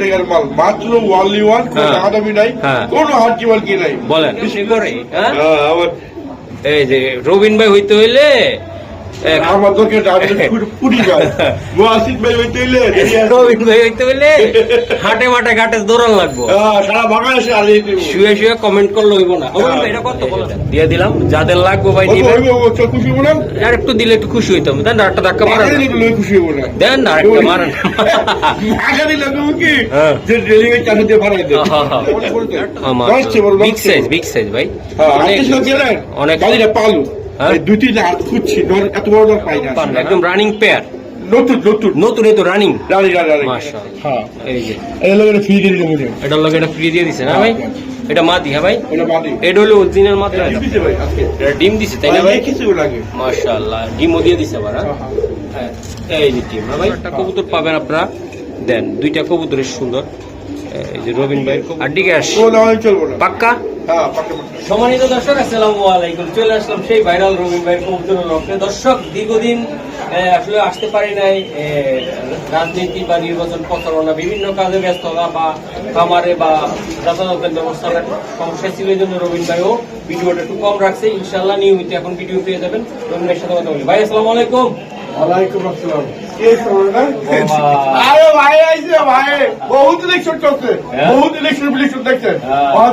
টাকার মাল, মাত্র ওয়ানলি ওয়ান, কোনো দামাদামি নাই, কোনো হার্কি মার্কি নাই। বলেন এই যে রবিন ভাই হইতে হইলে আমার দোকানে পুরি ভাই, ওয়াসিফ ভাই হইতে হইলে, রবিন ভাই হইতে হইলে হাটে মাঠে ঘাটে দৌড়ান লাগবো, সারা বাংলাদেশে আর শুয়ে শুয়ে কমেন্ট করলে হইব না। এটা কত দিয়ে দিলাম, যাদের লাগবো ভাই দিবেন, খুশি হবো না, আর একটু দিলে একটু খুশি হইতাম। দেন একটা ধাক্কা মারেন, খুশি হবো না, দেন না একটা মারেন, বিগ সাইজ ভাই, অনেক পালু দুই তিন হাত খুঁজছি, এত বড় পাই না, একদম রানিং পেয়ার, নতুন নতুন নতুন এই তো রানিং, মাশাআল্লাহ। এই যে এটা লগে ফ্রি দিয়ে দিছে না ভাই, এটা মাদি। হ্যাঁ ভাই, এটা মাদি, এটা হলো অরিজিনাল মাদি, এটা ডিম দিছে তাই না ভাই? কিছু লাগে মাশাআল্লাহ, ডিমও দিয়ে দিছে আবার। হ্যাঁ এই যে ডিম। ভাই একটা কবুতর পাবেন আপনারা, দেন দুইটা কবুতর সুন্দর, এই যে রবিন ভাই আড্ডি গ্যাস পাক্কা। সম্মানিত দর্শক আসসালামু আলাইকুম, চলে আসলাম সেই ভাইরাল রবিন ভাই কবুতরের লক্ষ্যে। দর্শক দীর্ঘদিন আসলে আসতে পারি নাই, রাজনীতি বা নির্বাচন প্রচারণা বিভিন্ন কাজে ব্যস্ত বা খামারে বা যাতায়াতের ব্যবস্থার সমস্যা ছিল, এই জন্য রবিন ভাইও ভিডিওটা একটু কম রাখছে। ইনশাল্লাহ নিয়মিত এখন ভিডিও পেয়ে যাবেন। রবিন ভাইয়ের সাথে কথা বলি। ভাই আসসালামু আলাইকুম। ওয়ালাইকুম আসসালাম। বহুত ইলেকশন চলছে, বহুত ইলেকশন দেখছেন,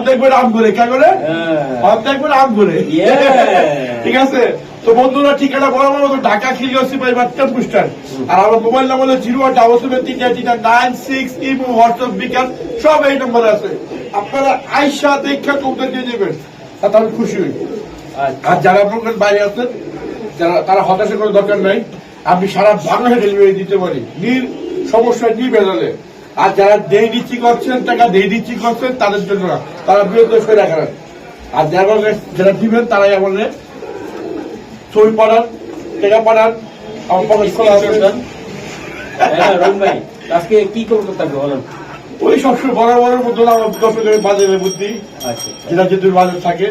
দেখবেন আম করে কে করে, দেখবেন আম করে, ঠিক আছে। তো বন্ধুরা ঠিকানা বরাবর মতো ঢাকা খিলগাঁও পাই বাচ্চা পুস্টার, আর আমার মোবাইল নাম্বার হলো 01739 ইমো হোয়াটসঅ্যাপ বিকাশ সব এই নম্বরে আছে। আপনারা আইসা দেখা কবুতর দিয়ে নেবেন, তাতে আমি খুশি হই। আর যারা আপনার বাইরে আছেন, যারা তারা হতাশা করার দরকার নাই, আমি সারা বাংলাদেশে ডেলিভারি দিতে পারি সমস্যা বেজালে। আর যারা দেই দিচ্ছি করছেন, টাকা দেই দিচ্ছি করছেন, তাদের জন্য না, তারা বিরুদ্ধে সই রাখেন। আর যারা দিবেন তারাই আমাদের সই পাঠান, টাকা পাঠান, আমার পকেট খোলা আছে। আজকে কি করতে থাকবে বলেন? ওই সবসময় বড় বড় মতো আমার দর্শকের বাজারে বুদ্ধি, যেটা যেহেতু বাজার থাকে,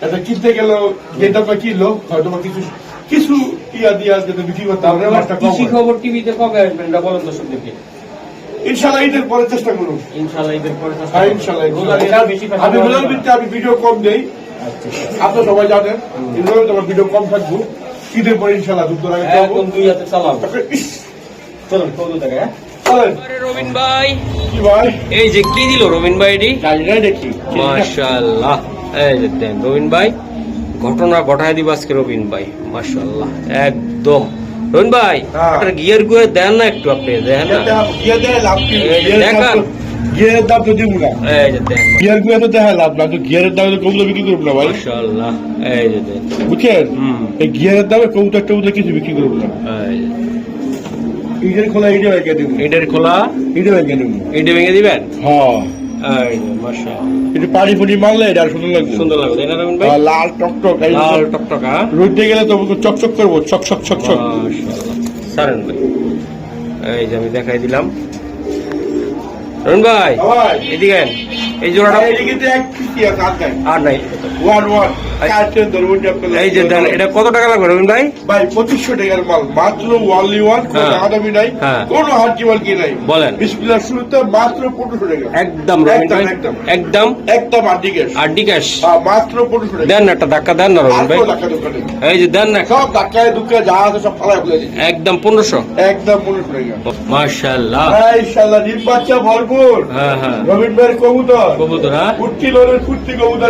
এটা কিনতে গেলেও যেটা কিনলো হয়তো কিছু কিছু ইয়া দিয়া যেটা বিক্রি করতে হবে। কৃষি খবর টিভিতে কবে আসবেন এটা বলেন দর্শকদেরকে। ইনশাআল্লাহ ঈদের পরে চেষ্টা করুন। ইনশাআল্লাহ ঈদের পরে আমি রোজার ভিতরে আমি ভিডিও কম দেই, আপনারা সবাই জানেন। ঈদের তোমার ভিডিও কম থাকবো, ঈদের পরে ইনশাআল্লাহ এখন দুই হাতে চালাবো। চলুন কৌতুক থাকে। রবিন ভাই কি ভাই, এই যে কি দিল রবিন ভাই এটি দেখি, মাশাআল্লাহ। এই যে দেন রবিন ভাই ঘটনা ঘটায় দিব আজকে রবিন ভাই, মাশাআল্লাহ একদম। রবিন ভাই গিয়ার গুয়ে দেন না একটু, আপনি দেখেন না গিয়ারের দাম তো দিব না, গিয়ার গুয়ে তো দেখা লাভ না, তো গিয়ারের দামে কবুতর বিক্রি করবো না ভাই, মাশাআল্লাহ। এই যে দেন বুঝছেন, এই গিয়ারের দামে কবুতর টবুতর কিছু বিক্রি করবো না। ইটের খোলা ইটে ভেঙে দেবো, ইটের খোলা ইটে ভেঙে দেবো, ইটে ভেঙে দিবেন। হ্যাঁ মাশাআল্লাহ, একটু পানি ফুটি মারলে এটা সুন্দর লাগবে, সুন্দর লাগবে তাই না রবিন ভাই? লাল টকটক, লাল টকটক, রোদে গেলে তো চকচক করবো, চকচক চকচক। মাশাআল্লাহ সারেন ভাই, এই যে আমি দেখাই দিলাম। রবিন ভাই এদিকে এই জোড়াটা আর নাই, এই যে দেন এটা কত টাকা লাগবে রবিন ভাই? ভাই 2500 টাকার মাল, মাত্র ওয়ানলি ওয়ান, কোনো দামাদামি নাই, কোনো হার্কি মার্কি নাই। বলেন বিসমিল্লাহ শুরুতে মাত্র 1500 টাকা একদম রবিন ভাই, একদম একদম আড্ডি ক্যাশ, মাত্র 1500 টাকা। দেন একটা ধাক্কা দেন না রবিন ভাই, এই যে দেন না, সব ধাক্কায় দুঃখে যা আছে সব ফালাই ফেলে দিন, একদম 1500, একদম 1500 টাকা। মাশাআল্লাহ ইনশাআল্লাহ নিম বাচ্চা ভরপুর, রবিন ভাইয়ের কবুতর, কবুতর ফুর্তি লোনের ফুর্তি কবুতর,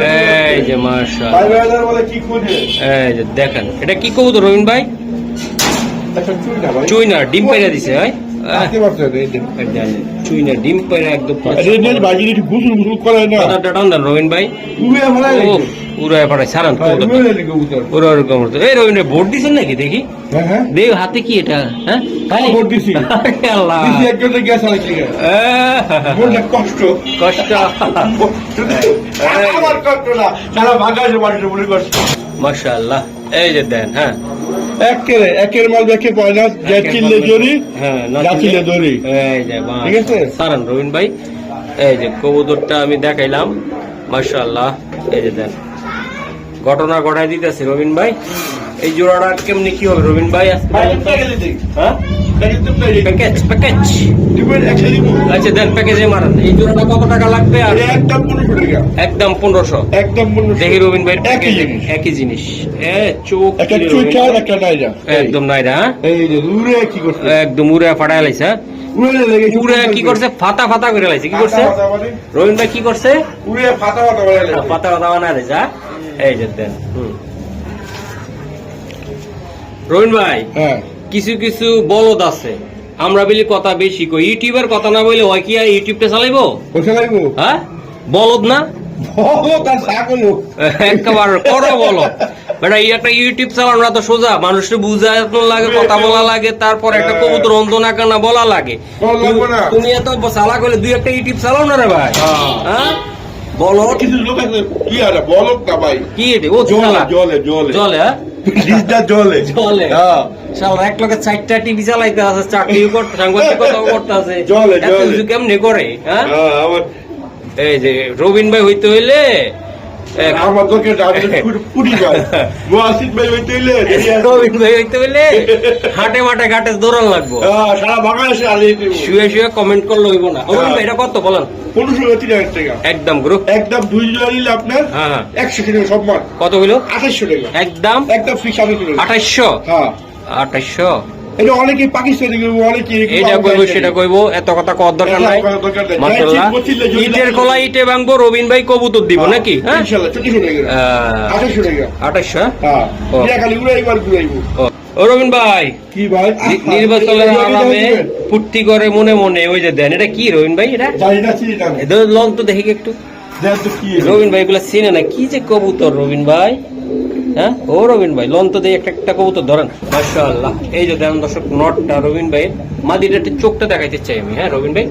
এই যে মাশাআল্লাহ। বলে কি খুঁজে, এই যে দেখেন এটা কি কবুতর রবিন ভাই? চুইনা ডিম পাইরা দিছে ভাই, চুইনা ডিম পাইরা একদম রবিন ভাই উড়ায় পাঠায় সারান এই রবিন ভাই ভোট দিচ্ছেন নাকি দেখি, দেখ হাতে কি এটা? হ্যাঁ ভোট দিছি, কষ্ট কষ্ট আমার কষ্ট না, সারা বাংলাদেশের মানুষের মনে কষ্ট। মাশাআল্লাহ এই যে দেন, হ্যাঁ একের মাল দেখে পায় না, যা চিনলে দড়ি, যা চিনলে দড়ি, এই যে ঠিক আছে সারান রবিন ভাই। এই যে কবুতরটা আমি দেখাইলাম, মাশাআল্লাহ। এই যে দেন ঘটনা ঘটাই দিতেছে রবিন ভাই। এই জোড়াটা কেমনি কি হবে রবিন ভাই? হ্যাঁ প্যাকেজ প্যাকেজ দিবেন একটা দিব আচ্ছা দেন প্যাকেজে মারান এই জোড়াটা কত টাকা লাগবে আর একদম 1500 টাকা একদম 1500 একদম 1500 দেখি রবিন ভাই একই জিনিস একই জিনিস চোখ একটা চুইটা একটা নাইরা একদম নাইরা এই যে উড়ে কি করছে একদম উড়ে ফাটায় লাইছে উড়ে লেগে উড়ে কি করছে ফাটা ফাটা করে লাইছে কি করছে রবিন ভাই কি করছে উড়ে ফাটা ফাটা করে লেগে ফাটা ফাটা বানায় লাইছে এই যে দেন রবিন ভাই হ্যাঁ কিছু কিছু বলদ আছে আমরা বলি কথা বেশি কই ইউটিউবের কথা না বলে হয় কি আর ইউটিউবটা চালাইবো বসে লাগবো হ্যাঁ বলদ না ও তার ছাগল একেবারে করো বলো বেটা এই একটা ইউটিউব চালানো তো সোজা মানুষকে বুঝানো লাগে কথা বলা লাগে তারপর একটা কবুতর অন্তনা কানা বলা লাগে তুমি এত চালা করলে দুই একটা ইউটিউব চালাও না রে ভাই হ্যাঁ বলো কিছু লোক আছে কি আর বলক না ভাই কি এটা ও জলে জলে জলে জলে হ্যাঁ জিনিসটা জলে জলে হ্যাঁ শালা এক লোকের 4টা টিভি চালাইতে আছে চাকরিও করতে সাংবাদিকতাও করতে আছে জলে, এত জলে। কিছু কেমনে করে হ্যাঁ হ্যাঁ আমার এই যে রবিন ভাই হইতে হইলে আমার তোকে পুরি ভাই মুয়াসিদ ভাই হইতেইলে রবিন ভাই হইতে হইলে হাটে মাঠে ঘাটে দৌড়ান লাগবো সারা বাংলাদেশে আলিয়ে দিব শুয়ে শুয়ে কমেন্ট করলে হইব না রবিন ভাই এটা কত বলেন 1530 টাকা একদম গ্রুপ একদম 2 জোড়া নিলে আপনার হ্যাঁ হ্যাঁ 100 টাকা সম্মান কত হইলো 2800 টাকা একদম একদম ফিক্স 2800 টাকা 2800 হ্যাঁ 2800 এটা অনেকে পাকিস্তানি কইবো অনেকে এটা কইবো সেটা কইবো এত কথা কওয়ার দরকার নাই মাশাআল্লাহ ইটের কলা ইটে ভাঙবো রবিন ভাই কবুতর দিব নাকি হ্যাঁ ইনশাআল্লাহ 2400 টাকা 2800 টাকা 2800 হ্যাঁ ও। এটা খালি উড়াইবার ঘুরাইবো ও রবিন ভাই কি ভাই নির্বাচনের আরামে ফুর্তি করে মনে মনে ওই যে দেন এটা কি রবিন ভাই এটা জানি না চিনি না এটা লন তো দেখি একটু দেখ তো কি রবিন ভাই এগুলা চিনে না কি যে কবুতর রবিন ভাই হ্যাঁ ও রবিন ভাই লন তো দেখি একটা একটা কবুতর ধরেন মাশাআল্লাহ এই যে দেন দর্শক নটটা রবিন ভাই মাদিটা একটু চোখটা দেখাইতে চাই আমি হ্যাঁ রবিন ভাই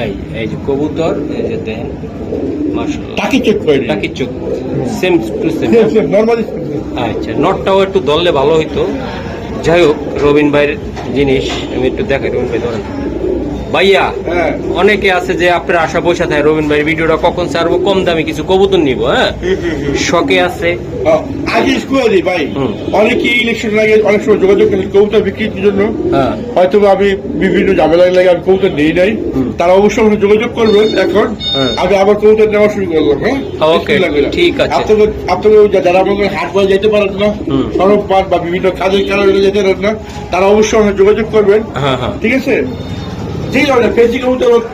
এই এই যে কবুতর এই যে দেন মাশাআল্লাহ টাকি চেক করে টাকি চোখ সেম টু সেম নরমালি আচ্ছা নটটাও একটু ধরলে ভালো হইতো যাই হোক রবিন ভাইয়ের জিনিস আমি একটু দেখাই রবিন ভাই ধরেন ভাইয়া হ্যাঁ অনেকে আছে যে আপনার আশা পয়সা থাকে রবিন ভাইয়ের ভিডিওটা কখন ছাড়বো কম দামে কিছু কবুতর নিবো হ্যাঁ শখে আছে আগে স্কুলে দিই ভাই হুম। অনেকে ইলেকশন লাগে অনেক সময় যোগাযোগ করে কবুতর বিক্রির জন্য হ্যাঁ হয়তো আমি বিভিন্ন ঝামেলায় লাগে আমি কবুতর নেই নাই হুম। তারা অবশ্যই আমাকে যোগাযোগ করবেন এখন হ্যাঁ। আমি আবার কবুতর নেওয়া শুরু করলাম হ্যাঁ ওকে, স্কুলে লাগবে না। ঠিক আছে। আপনাকে যারা আমাকে হাট বাজার যেতে পারেন না হুম। সড়ক পাট বা বিভিন্ন কাজের কারণে যেতে পারেন না তারা অবশ্যই আমাকে যোগাযোগ করবেন হ্যাঁ হ্যাঁ ঠিক আছে যে ধরনের ফেসি কবুতর হোক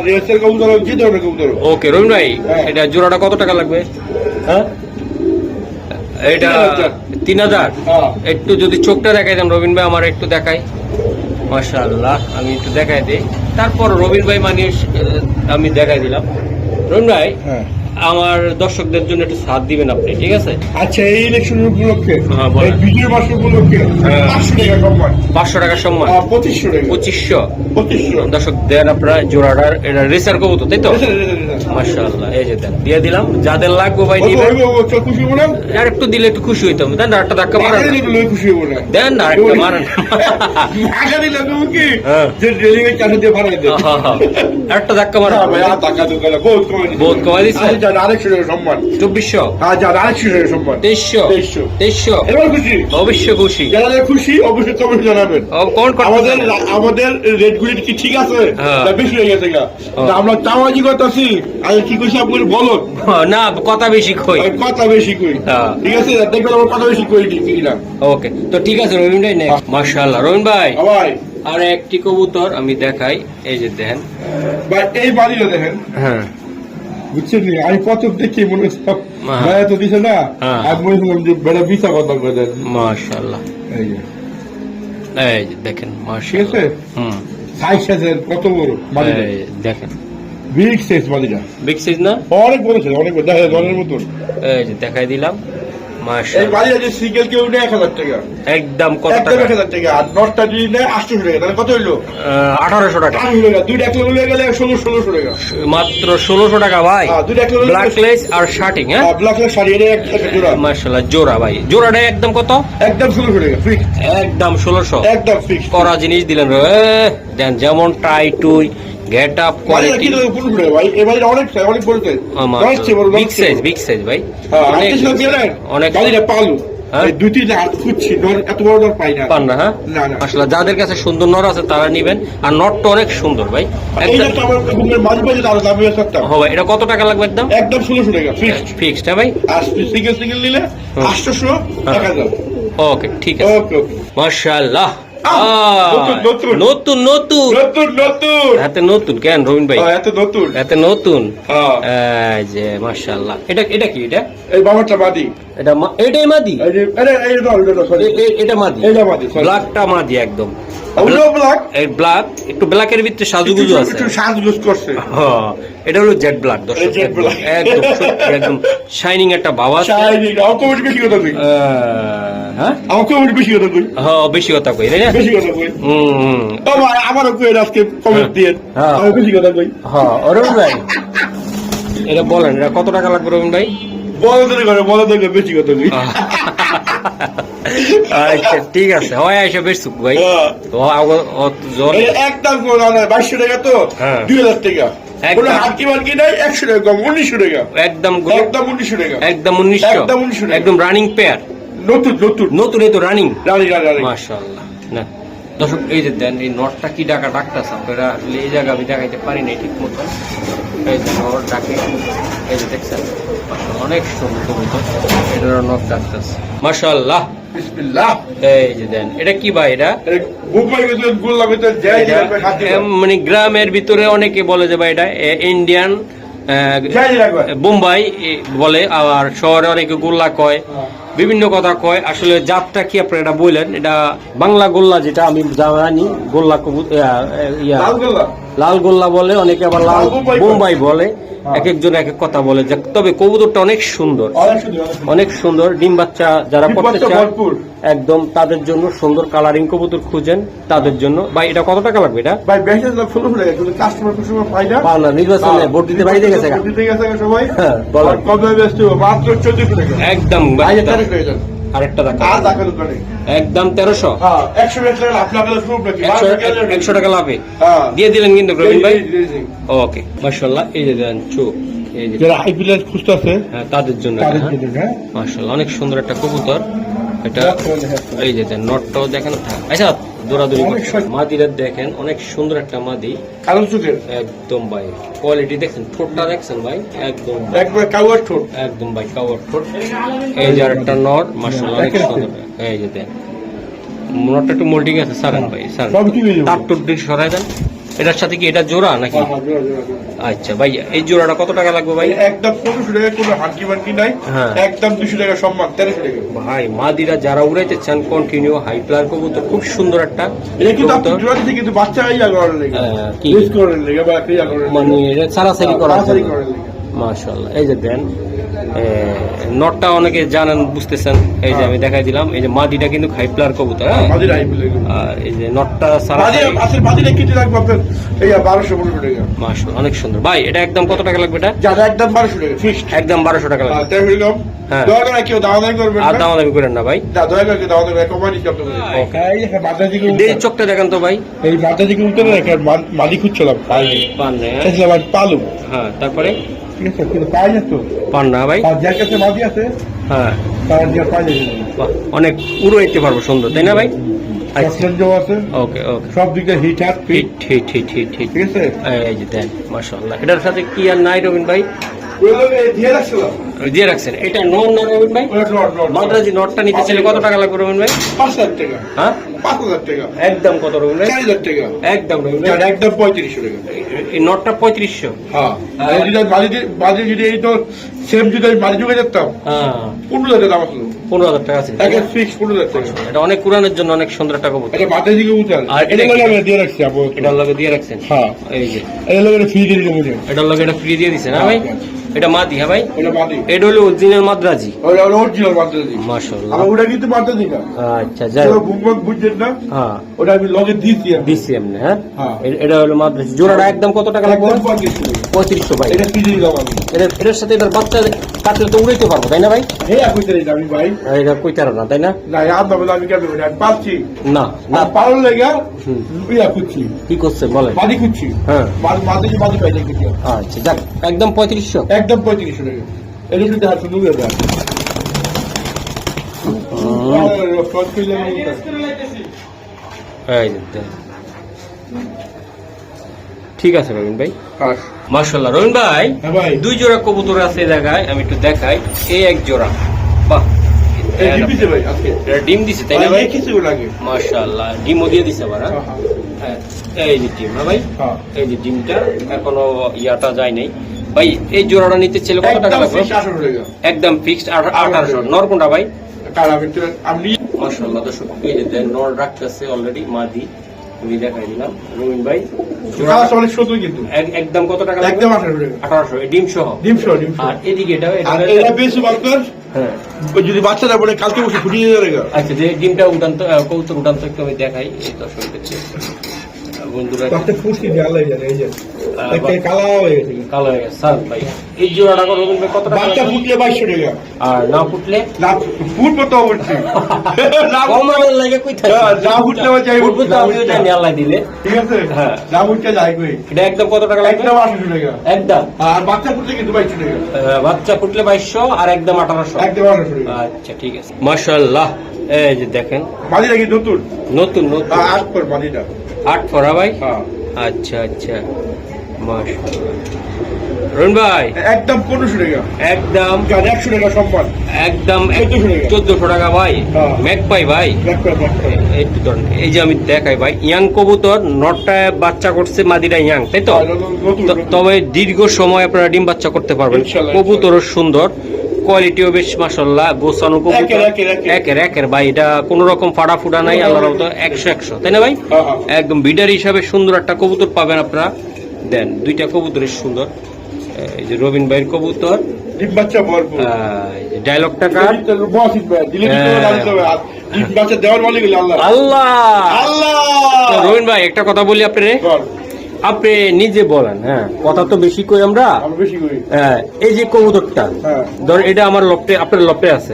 রেসের কবুতর হোক যে ধরনের কবুতর হোক ওকে রবিন ভাই হ্যাঁ। এটা জোড়াটা কত টাকা লাগবে হ্যাঁ এটা 3000 হ্যাঁ একটু যদি চোখটা দেখাই দেন রবিন ভাই আমার একটু দেখাই মাশাআল্লাহ আমি একটু দেখাই দিই তারপর রবিন ভাই মানুষ আমি দেখাই দিলাম রবিন ভাই হ্যাঁ আমার দর্শকদের জন্য একটু সাথ দিবেন আপনি ঠিক আছে আচ্ছা এই ইলেকশনের উপলক্ষে হ্যাঁ, বলেন। এই বিজয় মাস উপলক্ষে হ্যাঁ। 500 টাকা সম্মান 500 টাকা সম্মান 2500 টাকা 2500 2500 দর্শক দেন আপনারা জোড়াটার এটা রেসার কবুতর তাই তো মাশাআল্লাহ এই যে দেন দিয়ে দিলাম যাদের লাগবে ভাই নিবেন খুশি হবো না আর একটু দিলে একটু খুশি হইতাম দেন আর একটা ধাক্কা মারেন খুশি হবো না দেন আর একটা মারেন টাকা দিলে তুমি কি হ্যাঁ। যে ড্রেলিং এর চাষে দিয়ে ভাড়া দেয় আর একটা ধাক্কা মারেন ভাই আর টাকা দোকানে বহুত কমে দিচ্ছে। বহুত কমাই দিচ্ছে? আচ্ছা, আরেকশো টাকা সম্মান 2400 আচ্ছা আরেকশো টাকা সম্মান 2300 2300 এবার খুশি অবশ্যই খুশি যারা যারা খুশি অবশ্যই কমেন্ট জানাবেন কমেন্ট আমাদের করতে আমাদের রেট গুলি কি ঠিক আছে হ্যাঁ। না বেশি হয়ে গেছে গা তা আমরা চাওয়াজি করতেছি আর কি কইছি আপনার বলো না কথা বেশি কই কথা বেশি কই হ্যাঁ। ঠিক আছে দেখবেন আমার কথা বেশি কই দিচ্ছি কিনা ওকে তো ঠিক আছে রবিন ভাই নেক্সট মাশাআল্লাহ রবিন ভাই ভাই আর একটি কবুতর আমি দেখাই এই যে দেন ভাই এই বাড়িটা দেখেন হ্যাঁ বুঝছেন নি? আমি কত দেখি মনে হচ্ছে হ্যাঁ। বেড়া তো দিছে না হ্যাঁ। আমি মনে হচ্ছিলাম যে বেড়া বিছা কথা করে দেন মাশাআল্লাহ এই যে, এই যে দেখেন ঠিক মাশাআল্লাহ আছে হুম সাইজ সাইজের কত বড় বাড়িটা এই দেখেন বিগ সাইজ বাড়িটা বিগ সাইজ না অনেক বড় ছিল অনেক বড় দেখা যায় দলের মতন এই যে দেখাই দিলাম এই মাশাআল্লাহ বাড়িটা যে সিঙ্গেল কেউ নেয় 1000 টাকা একদম কত একদম টাকা 1000 টাকা আর 10টা যদি নেয় 800 টাকা তাহলে কত হইলো 1800 টাকা 800 টাকা দুইটা এক লগে গেলে 1600 টাকা মাত্র 1600 টাকা ভাই হ্যাঁ দুইটা এক লগে ব্ল্যাক লেস আর শার্টিং হ্যাঁ ব্ল্যাক লাইট শাড়ি এটা একটা জোড়া মাশাআল্লাহ জোড়া ভাই জোড়াটা একদম কত একদম 1600 টাকা ফিক্স একদম 1600 একদম ফিক্স করা জিনিস দিলেন রে দেন যেমন টাই টুই গেট আপ বাড়িটা কোয়ালিটি কি তো পুরো ঘুরে ভাই এই বাড়িটা অনেক সাইজ অনেক বড় সাইজ অনেক বড় বিগ সাইজ হ্যাঁ ভাই অনেক অনেক সাইজ অনেক বাড়িটা পালু হ্যাঁ? এই 2-3 হাত খুঁজছি, নর এত বড় নর পাই না। পান না, হ্যাঁ? না, না। আসলে যাদের কাছে সুন্দর নর আছে তারা নিবেন, আর নরটা অনেক সুন্দর ভাই। এইটা তো আমার ঘুমের মাঝে মাঝে আরো দামি আছে একটা। ভাই এটা কত টাকা লাগবে একদম? একদম 1600 টাকা ফিক্সড। ফিক্সড, হ্যাঁ ভাই? আর সিঙ্গেল নিলে 800 1000। ওকে, ঠিক আছে। ওকে ওকে। মাশাআল্লাহ। নতুন। নতুন নতুন নতুন। হাতে নতুন কেন রবিন ভাই? এত নতুন। এতে নতুন। হ্যাঁ। এই যে মাশাআল্লাহ। এটা এটা কি এটা? এই বাবাটা মাদি। এটাই মাদি? এই যে এই সরি। এটা মাদি। এটা মাদি। ব্ল্যাকটা মাদি একদম। ওগুলো ব্ল্যাক। এই ব্ল্যাক একটু ব্ল্যাকের ভিতরে সাজুগুজু আছে। একটু সাজগুজ করছে। হ্যাঁ, এটা হলো জেড ব্ল্যাক দর্শক। Jet black. একদম সত্যি, একদম শাইনিং একটা ভাব আছে। শাইনিং। আমার কমেন্ট বেশি কথা কই। হ্যাঁ? আমার কমেন্ট বেশি কথা কই। হ্যাঁ, বেশি কথা কই, তাই না? বেশি কথা কই। হুম। ও ভাই আমারও কই আজকে কমেন্ট দিয়ে। হ্যাঁ। আমি বেশি কথা কই। হ্যাঁ, রবিন ভাই এটা বলেন, এটা কত টাকা লাগবে রবিন ভাই? বলো তো বেশি কথা কই। আচ্ছা ঠিক আছে, হয় আইসা বেশ সুখ ভাই। হ্যাঁ। তো জ্বর এই একদম কোন না 2200 টাকা তো হ্যাঁ। 2000 টাকা। একদম। কোনো হাকি মার্কি নাই 100 টাকা কম 1900 টাকা। একদম একদম 1900 টাকা। একদম 1900। একদম 1900 টাকা। একদম রানিং পেয়ার। নতুন। নতুন, এই তো রানিং। রানি। মাশাআল্লাহ। না দর্শক, এই যে দেন এই নটটা কি ডাকা ডাকতেছে আপনারা, আসলে এই জায়গা আমি দেখাইতে পারি না ঠিক মতো। এই যে নট ডাকে, এই যে দেখছেন মাশাআল্লাহ, অনেক সুন্দর কবুতর। এটার নট ডাকতেছে মাশাআল্লাহ। বিসমিল্লাহ। এই যে দেন এটা কি ভাই? এটা বুকমাই ভিতরে গোল্লা ভিতরে যাই এটা, হাতি। মানে গ্রামের ভিতরে অনেকে বলে যে ভাই এটা ইন্ডিয়ান যাই রাখবা। বোম্বাই বলে, আবার শহরে অনেকে গোল্লা কয়, বিভিন্ন কথা কয়। আসলে জাতটা কি আপনি এটা বললেন? এটা বাংলা গোল্লা, যেটা আমি জানি গোল্লা লাল গোল্লা। লাল গোল্লা বলে, অনেকে আবার লাল বোম্বাই বলে। এক একজন এক এক কথা বলে। তবে কবুতরটা অনেক সুন্দর, অনেক সুন্দর। ডিম বাচ্চা যারা করতে চায় একদম তাদের জন্য সুন্দর কালারিং কবুতর খুঁজেন, তাদের জন্য। ভাই এটা কত টাকা লাগবে? এটা ভাই বেশি দাম 1600 টাকা, কিন্তু কাস্টমার কুস্টমার পাই না। পাও না, নির্বাচনে ভোট দিতে বাড়িতে গেছে। ভোট দিতে গেছে সবাই। হ্যাঁ, বলেন। কবে ব্যস্ত মাত্র 1400 টাকা। একদম আরেকটা আর টাকা টাকা দোকানে একদম 1300। হ্যাঁ 100 টাকা লাভ লাভ শুরু নাকি 100 টাকা লাভে হ্যাঁ দিয়ে দিলেন কিন্তু রবিন ভাই। ওকে মাশাআল্লাহ। এই যে দেন চোখ, এই যে যারা হাই প্লাস খুঁজতেছে হ্যাঁ তাদের জন্য হ্যাঁ মাশাআল্লাহ অনেক সুন্দর একটা কবুতর এটা। এই যে দেন নটটাও দেখেন। আচ্ছা দৌড়াদৌড়ি করছে। মাদিরা দেখেন অনেক সুন্দর একটা মাদি, কালো চোখের একদম ভাই কোয়ালিটি দেখছেন, ঠোঁটটা দেখছেন ভাই, একদম একবার কাওয়ার ঠোঁট। একদম ভাই কাওয়ার ঠোঁট। এই যে আরেকটা নট মাশাআল্লাহ অনেক সুন্দর। এই যে দেন নটটা একটু মোল্ডিং আছে, সারান ভাই সারান, সব ঠিক হয়ে যাবে। তার টোট দিয়ে সরাই দেন। এটার সাথে কি এটা জোড়া নাকি? জোড়া জোড়া। আচ্ছা ভাই এই জোড়াটা কত টাকা লাগবে ভাই? একদম 1500 টাকা, কোনো হাঁকি মার্কি নাই। হ্যাঁ। একদম 200 টাকা সম্মান 1300 টাকা। ভাই মাদিরা যারা উড়াইতে চান কন্টিনিউ হাই প্লার কবুতর, খুব সুন্দর একটা এটা কিন্তু আপনি কবুতর। জোড়া দিতে কিন্তু বাচ্চা ইয়া করার লেগে কি ইউজ করার লেগে বা ইয়া করার লেগে। মানে এটা সারাসারি করার তাড়াতাড়ি জন্য। করার লেগে। মাশাআল্লাহ। এই যে দেন নটটা অনেকে জানেন বুঝতেছেন, এই যে আমি দেখাই দিলাম। এই যে মাদিটা কিন্তু হাইপ্লার কবুতর, হ্যাঁ? মাদির হাই প্লাস। আর এই যে নটটা মাদি সারাসারি আসলে মাদিটা কেটে রাখবো আপনার এই 1200 টাকা। মাশাআল্লাহ অনেক সুন্দর। ভাই এটা একদম কত টাকা লাগবে? এটা যারা একদম 1200 টাকা ফিক্সড। একদম 1200 টাকা লাগবে। তাই হইলাম। হ্যাঁ। দয়া করে কেউ দাওয়া দাওয়া করবেন আর না। দাম দামি করেন না ভাই। দয়া করে কেউ দাওয়া দাওয়া কমাই দিতে আপনাদের। এই যে মাথা দিকে এই চোখটা দেখেন তো ভাই। এই মাথা দিকে উঠে রেখে মাদি খুঁজছিলাম। পান না? এসলাম পালু। হ্যাঁ তারপরে ঠিক আছে কিন্তু পাই না তো। পান না ভাই? আর যার কাছে মাদি আছে হ্যাঁ তার যে পাই না। বাহ, অনেক উড়াইতে পারবো সুন্দর, তাই না ভাই? সফটওয়্যার আছে। ওকে ওকে সব দিকে হিট হাত ফিট। ঠিক ঠিক ঠিক ঠিক ঠিক আছে। এই যে দেন মাশাআল্লাহ। এটার সাথে কি আর নাই রবিন ভাই? ওগুলো দিয়ে রাখছিলাম। দিয়ে রাখছেন। এটা নন না রবিন ভাই? ওটা নট মাদ্রাজি নটটা নিতে চাইলে কত টাকা লাগবে রবিন ভাই? 5000 টাকা। হ্যাঁ 5000 টাকা। একদম কত রবিন ভাই? 4000 টাকা। একদম রবিন ভাই। যার একদম 3500 টাকা। এই নটটা 3500। হ্যাঁ আর যদি মাদি যদি এই তো সেম যদি আমি মাদি যুগে যেতাম হ্যাঁ 15000 টাকা দাম আসলো। 15000 টাকা আছে। একে ফিক্স 15000 টাকা। এটা অনেক কোরআনের জন্য অনেক সুন্দর একটা কবুতর। এটা মাথা দিকে উঠান। আর এটা এটা কি? আমি দিয়ে রাখছি আপু। এটার লগে দিয়ে রাখছেন? হ্যাঁ এই যে এটা লোকের ফ্রি দিয়ে দিতে বুঝেন। এটার লগে এটা ফ্রি দিয়ে দিছেন, হ্যাঁ ভাই? এটা মাদি, হ্যাঁ ভাই? ওটা মাদি। এটা হলো অরিজিনাল মাদ্রাজি। ওটা অরিজিনাল মাথা দিই। মাশাআল্লাহ। আমি ওটা কিন্তু মাথা দিই না। আচ্ছা যাই তো হোক। বুমবক বুঝছেন না। হ্যাঁ ওটা আমি লগে দিয়েছি আমি। ডিসিএম না, হ্যাঁ? হ্যাঁ। এটা হলো মাদ্রাজি। জোড়াটা একদম কত টাকা লাগবে? একদম 3500 টাকা। 3500 ভাই। এটা ফ্রি দিয়ে দাও আমি। এটার সাথে এটার বাচ্চা কাটলে তো উড়াইতে পারবো, তাই না ভাই? হে কইতে দিই আমি ভাই। আর এটা কইতারা না, তাই না? না আর দাম আমি কেন বলি আমি পাচ্ছি। না না না পারল লেগা হুম। ইয়া খুঁজছি। কি করছে বলেন? মাদি খুঁজছি। হ্যাঁ মাদি পাই না কিছু। আচ্ছা যাক একদম 3500। একদম 3500 টাকা। এটা যদি হাত নুয়ে দেয়। সহজ করলে এই যে দেন। ঠিক আছে রবিন ভাই, মাশাআল্লাহ। রবিন ভাই, হ্যাঁ ভাই। 2 জোড়া কবুতর আছে এই জায়গায়, আমি একটু দেখাই। এই এক জোড়া, বাহ, ভাই আজকে এটা ডিম দিছে তাই না ভাই? কিছু লাগে মাশাআল্লাহ, ডিমও দিয়ে দিছে আবার। হ্যাঁ, এই যে ডিম না ভাই, এই যে ডিমটা এখনো ইয়াটা যায় নাই ভাই। এই জোড়াটা নিতে ছেলে কত টাকা লাগবে? একদম ফিক্সড 1800। নর কোনটা ভাই? মাশাআল্লাহ, দর্শক এই যে দেন, নর রাখতেছে অলরেডি, মাদি আমি দেখাই দিলাম। রবিন ভাই, একদম কত টাকা লাগবে? 1800, ডিম সহ। আর এদিকে এটা হ্যাঁ, যদি বাচ্চারা বলে কালকে বসে ফুটিয়ে যাবে। আচ্ছা, যে ডিমটা উঠান তো, কৌতুক উঠান তো একটু আমি দেখাই এই দর্শক বন্ধুরা। কালো হয়ে গেছে স্যার ভাই। এই জোড়াটা রবিন ভাই কত টাকা? বাচ্চা ফুটলে 2200 টাকা, আর না ফুটলে ফুটবো তো অবশ্যই। কমানোর লাগে কই থাকে? না ফুটলে ফুটবো তো আমি ওটা নিয়ে আল্লাহ দিলে। ঠিক আছে, হ্যাঁ, না ফুটলে যাই কই। এটা একদম কত টাকা লাগবে? একদম 800 টাকা একদম। আর বাচ্চা ফুটলে কিন্তু 2200 টাকা। বাচ্চা ফুটলে 2200 আর একদম 1800। একদম 1800 টাকা। আচ্ছা ঠিক আছে, মাশাআল্লাহ। এই যে দেখেন, মাদিটা কি নতুন? নতুন নতুন 8 পর মাদিটা। 8 ফরা ভাই। হ্যাঁ, আচ্ছা আচ্ছা, মাশাআল্লাহ। রুন ভাই, একদম 1500 টাকা। একদম 100 টাকা সম্মান। একদম 1400 1400 টাকা ভাই। হ্যাঁ। ম্যাক পাই ভাই। একটু ধরেন, এই যে আমি দেখাই ভাই, ইয়াং কবুতর, নটটায় বাচ্চা করছে, মাদিটা ইয়াং, তাই তো? তবে দীর্ঘ সময় আপনারা ডিম বাচ্চা করতে পারবেন। ইনশাআল্লাহ। কবুতরও সুন্দর, কোয়ালিটিও বেশ মাশাআল্লাহ, গোছানো কবুতর। একের ভাই, এটা কোনো রকম ফাড়া ফুডা নাই, আল্লাহর রহমতে 100 তাই না ভাই? একদম বিডার হিসাবে সুন্দর একটা কবুতর পাবেন আপনারা। দেন, 2টা কবুতরের সুন্দর। এই যে রবিন ভাইয়ের কবুতর, ডিম বাচ্চা ভরপুর। ডায়লগটা কার? ডিম বাচ্চা দেওয়ার মালিক আল্লাহ। আল্লাহ আল্লাহ। তো রবিন ভাই, একটা কথা বলি আপনারে, আপনি নিজে বলেন। হ্যাঁ, কথা তো বেশি কই আমরা। বেশি করি। এই যে কবুতরটা, হ্যাঁ, ধর এটা আমার লপটে, আপনার লপটে আছে।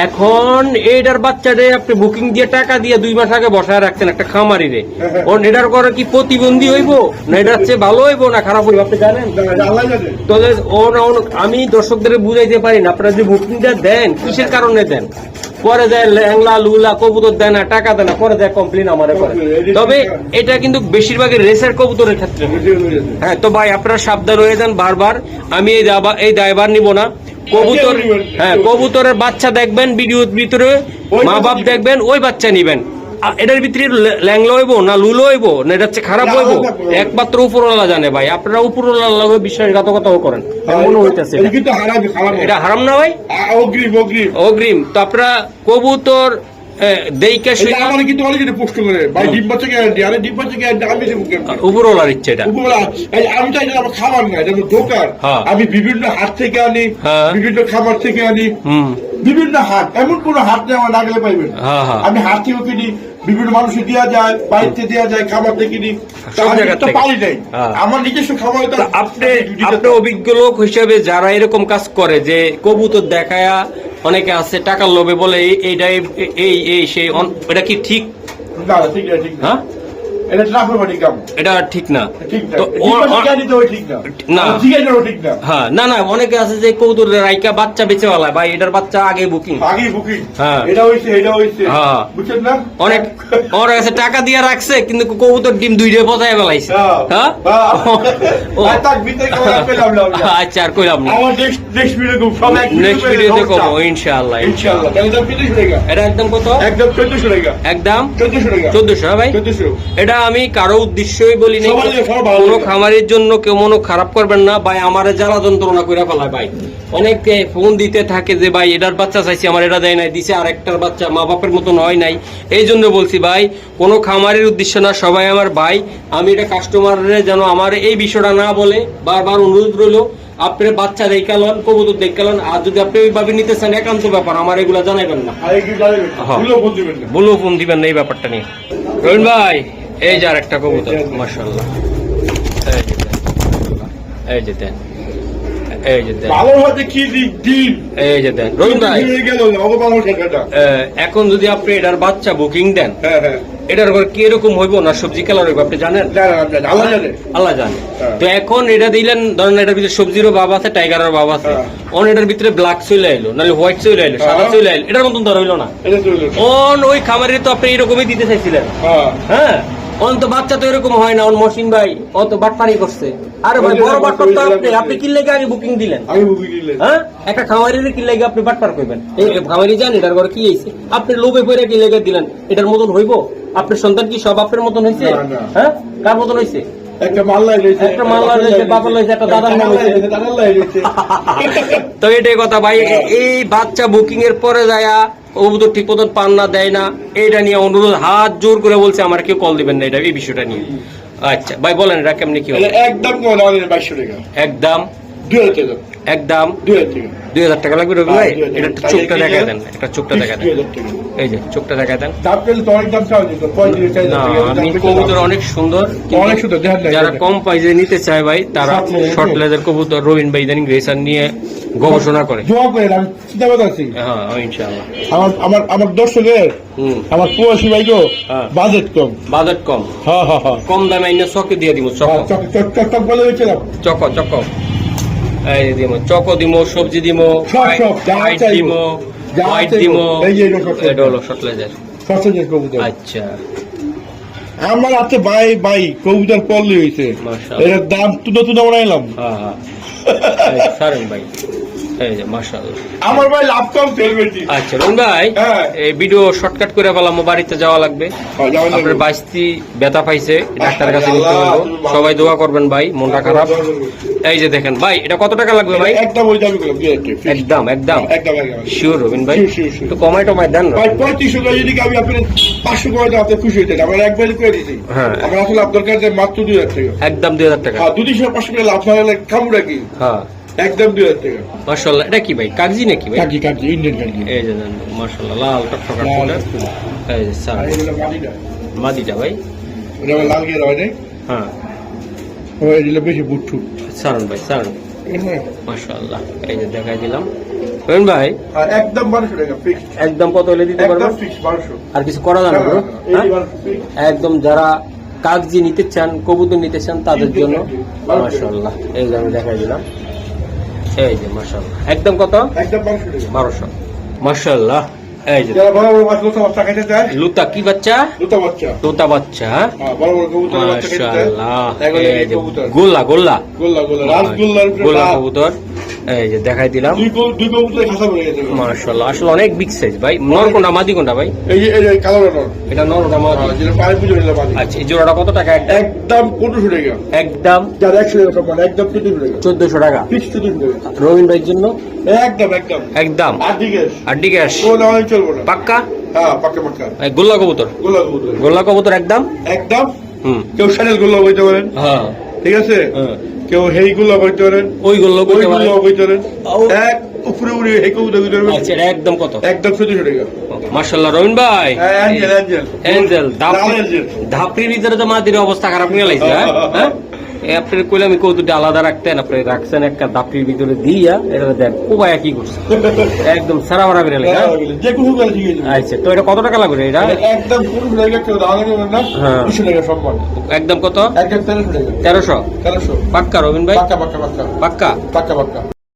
এখন এইটার বাচ্চারে আপনি বুকিং দিয়ে টাকা দিয়ে 2 মাস আগে বসায় রাখছেন একটা খামারিরে। ওর এটার করে কি প্রতিবন্ধী হইব, না এটার চেয়ে ভালো হইব, না খারাপ হইব আপনি জানেন? তো আমি দর্শকদের বুঝাইতে পারি না, আপনারা যে বুকিংটা দেন কিসের কারণে দেন? পরে যায় ল্যাংলা লুলা কবুতর দেয় না, টাকা দেয় না, পরে যায় কমপ্লেন আমারে করে। তবে এটা কিন্তু বেশিরভাগই রেসের কবুতরের ক্ষেত্রে। হ্যাঁ, তো ভাই আপনারা সাবধান হয়ে যান বারবার। আমি এই দায়ভার নিব না। কবুতর, হ্যাঁ, কবুতরের বাচ্চা দেখবেন ভিডিওর ভিতরে, মা বাপ দেখবেন, ওই বাচ্চা নিবেন। এটার ভিতরে ল্যাংলা হইব না লুলো হইব, না এটা হচ্ছে খারাপ হইব, একমাত্র উপরওয়ালা জানে ভাই। আপনারা উপরওয়ালা বিশ্বাসঘাতকতাও করেন, মনে হইতেছে এটা হারাম না ভাই? অগ্রিম। তো আপনারা কবুতর উপরওয়ালার ইচ্ছে, এটা আমি চাই আমার খাবার না, এটা দোকান। আমি বিভিন্ন হাট থেকে আনি, বিভিন্ন খাবার থেকে আনি, বিভিন্ন হাট, এমন কোন হাট নেই আমার না গেলে পাইবেন। আমি হাট থেকে কিনি, বিভিন্ন মানুষের দেওয়া যায়, বাড়িতে দেওয়া যায়, খাবার থেকে কিনি, পারি নাই আমার নিজস্ব খাবার। আপনি অভিজ্ঞ লোক হিসেবে যারা এরকম কাজ করে, যে কবুতর দেখায়া অনেকে আছে টাকার লোভে বলে এইটাই এই সেই, এটা কি ঠিক? না, ঠিক না, ঠিক না। হ্যাঁ, এটা ঠিক না। হ্যাঁ, না না, অনেকে আছে যে কবুতর রাইকা বাচ্চা বেঁচে বলা ভাই, এটার বাচ্চা আগে বুকিং। হ্যাঁ, অনেক আমার কাছে টাকা দিয়ে রাখছে, কিন্তু কবুতর ডিম 2 দিয়ে পচায় বেলাইছে। হ্যাঁ, আচ্ছা, আর কইলাম না, নেক্সট ভিডিওতে কমো ইনশাআল্লাহ। এটা একদম কত? একদম 1400 টাকা। একদম 1400 ভাই। এটা আমি কারো উদ্দেশ্যই বলি না, কোনো খামারের জন্য কেউ মনে খারাপ করবেন না ভাই। আমার জ্বালা যন্ত্রণা করে ফেলায় ভাই, অনেকে ফোন দিতে থাকে যে ভাই এটার বাচ্চা চাইছি, আমার এটা দেয় নাই, দিছে আরেকটার বাচ্চা, মা বাপের মতন হয় নাই। এই জন্য বলছি ভাই, কোনো খামারের উদ্দেশ্য না, সবাই আমার ভাই। আমি এটা কাস্টমারের যেন আমার এই বিষয়টা না বলে, বারবার অনুরোধ রইল, আপনার বাচ্চা দেখালেন, কবুতর দেখালেন, আর যদি আপনি ওইভাবে নিতে চান একান্ত ব্যাপার, আমার এগুলা জানাবেন না, বলেও ফোন দিবেন না এই ব্যাপারটা নিয়ে। রবিন ভাই, এই যে আর একটা কবুতর, মাশাআল্লাহ, এই যে দেন, এই যে দেন, এই যে দেন রবিন ভাই। এখন যদি আপনি এটার বাচ্চা বুকিং দেন, এটার উপর কি এরকম হইব না সবজি কালার হইব আপনি জানেন? আল্লাহ জানে। আল্লাহ জানে। হ্যাঁ। তো এখন এটা দিলেন, ধরেন এটার ভিতরে সবজিরও ভাব আছে, টাইগারের ভাব আছে, হ্যাঁ। অন এটার ভিতরে ব্ল্যাক চলে আইলো, নাহলে হোয়াইট চলে আইলো, সাদা হ্যাঁ। চলে আইলো, এটার মতন ধর হইলো না। এটা চলে অন ওই খামারে তো আপনি এরকমই দিতে চাইছিলেন। হ্যাঁ, অন তো বাচ্চা তো এরকম হয় না, অন মহসিন ভাই ও তো বাটপারি করছে। আরে ভাই বড় বাটপার তো আপনি কি লেগে আগে বুকিং দিলেন? আমি বুকিং দিলেন। হ্যাঁ, একটা খামারির কি লেগে আপনি বাটপার করবেন? এই খামারি জান এটার ঘরে কি হইছে, আপনি লোভে পড়ে কি লেগে দিলেন? এটার মতন হইব? আপনার সন্তান কি সব আপনার মতন হইছে? না, না। হ্যাঁ, কার মতন হইছে? একটা মাল্লাই রয়েছে, একটা মাল্লাই রয়েছে, বাবার রয়েছে, একটা দাদার নাম রয়েছে। দাদার লাই রয়েছে। তো এটাই কথা ভাই, এই বাচ্চা বুকিং এর পরে যায়া কবুতর ঠিক মতন পান না, দেয় না, এটা নিয়ে অনুরোধ হাত জোর করে বলছে আমার কেউ কল দিবেন না, এটা এই বিষয়টা নিয়ে। আচ্ছা ভাই বলেন এটা কেমনি কি হবে? এটা একদম কম আমাদের 2200 টাকা। একদম 2000 টাকা। একদম 2000 টাকা। 2000 টাকা লাগবে রবি ভাই? 2000 এটা টাকা। চোখটা দেখা দেন, একটা চোখটা দেখা দেন, 2000 টাকা। এই যে চোখটা দেখা দেন। দাম পেলে তো অনেক দাম চাওয়া যেত, 35,000 না, টাকা। আমি কবুতর অনেক সুন্দর, কিন্তু অনেক সুন্দর, দেখেন না, যারা দেখেন। কম প্রাইসে নিতে চায় ভাই, তারা শর্ট লেজার কবুতর রবিন ভাই ইদানিং রেসার নিয়ে গবেষণা করে। দোয়া করে আমি চিন্তা করতে আছি। হ্যাঁ ইনশাআল্লাহ। আমার দর্শকের, হুম, আমার প্রবাসী ভাই তো হ্যাঁ। বাজেট কম। বাজেট কম, হ্যাঁ হ্যাঁ হ্যাঁ। কম দামে আইনা চকে দিয়ে দিব, চক চক বলে দিয়েছিলাম। চক চক এই যে দিমো, চক দিমো, সবজি দিমো, সব, সব, যা হোয়াইট চাইবো। দিমো, যা হোয়াইট চাইবো। দিমো, এই যে এটা short laser। এটা হলো শর্ট লেজার। সচেতন কবুতর। আচ্ছা আমার হাতে ভাই কবুতর পড়লে হয়েছে, মাশাআল্লাহ। এটার দাম তো নতুন আমরা এলাম। হ্যাঁ হ্যাঁ, এই সারেন ভাই, এই যে মাশাআল্লাহ। আমার ভাই লাভ কম চলবে। আচ্ছা রুন ভাই, হ্যাঁ। এই ভিডিও শর্টকাট করে ফেলাম, বাড়িতে যাওয়া লাগবে। আপনার বাইস্তি ব্যথা পাইছে, ডাক্তারের কাছে নিতে হবে। সবাই দোয়া করবেন ভাই, মনটা খারাপ। এই যে দেখেন ভাই, এটা কত টাকা লাগবে ভাই? একদম ওই দামি করলাম, একদম একদম একদম শিওর রবিন ভাই? Sure, sure. একটু কমাই টমাই দেন না ভাই 3500 টাকা যদি আমি আপনার 500 করে দেন, আপনি খুশি হইতেন। আমরা একবার করে দিছি। হ্যাঁ। আমরা আসলে আপনার কাছে মাত্র 2000 টাকা। একদম 2000 টাকা। হ্যাঁ, 200-500 করে লাভ না হলে কামড়া কি? হ্যাঁ একদম 2000 টাকা। মাশাআল্লাহ। এটা কি ভাই, কাগজি নাকি ভাই? কাকি ইন্ডিয়ান কাকি। এই যে দেন মাশাআল্লাহ, লাল টকটকা ফুল। এই যে স্যার আর এটা মাটিটা। মাদিটা ভাই। এটা আবার লাল গিয়ে হয় নাই। হ্যাঁ ওই এটা বেশি বুট্টু। সারুন ভাই, সারুন মাশাআল্লাহ। এই যে দেখাই দিলাম রবিন ভাই। আর একদম 1200 টাকা ফিক্সড। একদম কত হলে দিতে পারবেন? একদম ফিক্সড 1200। আর কিছু করা যাবে না bro? হ্যাঁ? একদম যারা কাগজি নিতে চান, কবুতর নিতে চান, তাদের জন্য মাশাআল্লাহ। এই যে আমি দেখাই দিলাম, এই যে মাশাআল্লাহ। একদম কত? একদম 1200 টাকা। 1200 মাশাআল্লাহ। এই যে যারা বড় বড় মাছ লোটা বাচ্চা খাইতে চায়, লুতা কি বাচ্চা? লোটা বাচ্চা। তোতা বাচ্চা। হ্যাঁ, বড় বড় কবুতর বাচ্চা খাইতে চায়। মাশাআল্লাহ। এগুলো এই যে কবুতর। গোল্লা গোল্লা গোল্লা গোল্লা রাসগোল্লার উপরে গোল্লা লাল। কবুতর। এই যে দেখাই দিলাম দুই কবুতর খাসা পড়ে গেছে। মাশাআল্লাহ। আসলে অনেক বিগ সাইজ ভাই। নর কোনটা মাদি কোনটা ভাই? এই যে কালো নর। এটা নর, ওটা মাদি। যেটা পায়ে পুজো নিলাম মাঝে। আচ্ছা, এই জোড়াটা কত টাকা? একদম 1500 টাকা। একদম যার 100 টাকা সমান, একদম 1400 টাকা। 1400 টাকা ফিক্সড 1400 টাকা। রবিন ভাইয়ের জন্য একদম একদম একদম। আর দিকে আড্ডি গ্যাস ও না হয় চলবো না। পাক্কা? হ্যাঁ, পাক্কা পাক্কা। এই গোল্লা কবুতর, গোল্লা কবুতর। গোল্লা কবুতর একদম। একদম। হুম, কেউ স্যান্ডেল গোল্লা বইতে পারেন, হ্যাঁ ঠিক আছে? হ্যাঁ। কেউ হেই গুল্লা বইতে পারেন, ওই গোল্লা ওই কইতে পারে। গুল্লা বইতে পারেন। ও। এক উপরে উড়ে হেই কবুতর বইতে পারেন। আচ্ছা, এটা একদম কত? একদম 1400 টাকা। মাশাআল্লাহ রবিন ভাই। হ্যাঁ, অ্যাঞ্জেল অ্যাঞ্জেল এঞ্জেল লাল অ্যাঞ্জেল। ধাপড়ির ভিতরে তো মাদির অবস্থা খারাপ নিয়ে লাইছে। হ্যাঁ, এই আপনার কইলে আমি কৌতুকটা আলাদা রাখতেন, আপনি রাখছেন একটা ধাপড়ির ভিতরে দিয়া। এটা দেন কোবায় কি করছে, একদম সারা মারা বেরে লাগে। যে কোনো গাড়ি ঠিক আছে। আচ্ছা, তো এটা কত টাকা লাগবে এটা? একদম 1500 টাকা। কেউ দাঁড়ানো যাবে না। হ্যাঁ। 200 টাকা সম্মান। একদম কত? একদম 1300 টাকা। 1300 1300। পাক্কা রবিন ভাই? পাক্কা পাক্কা পাক্কা পাক্কা। পাক্কা পাক্কা।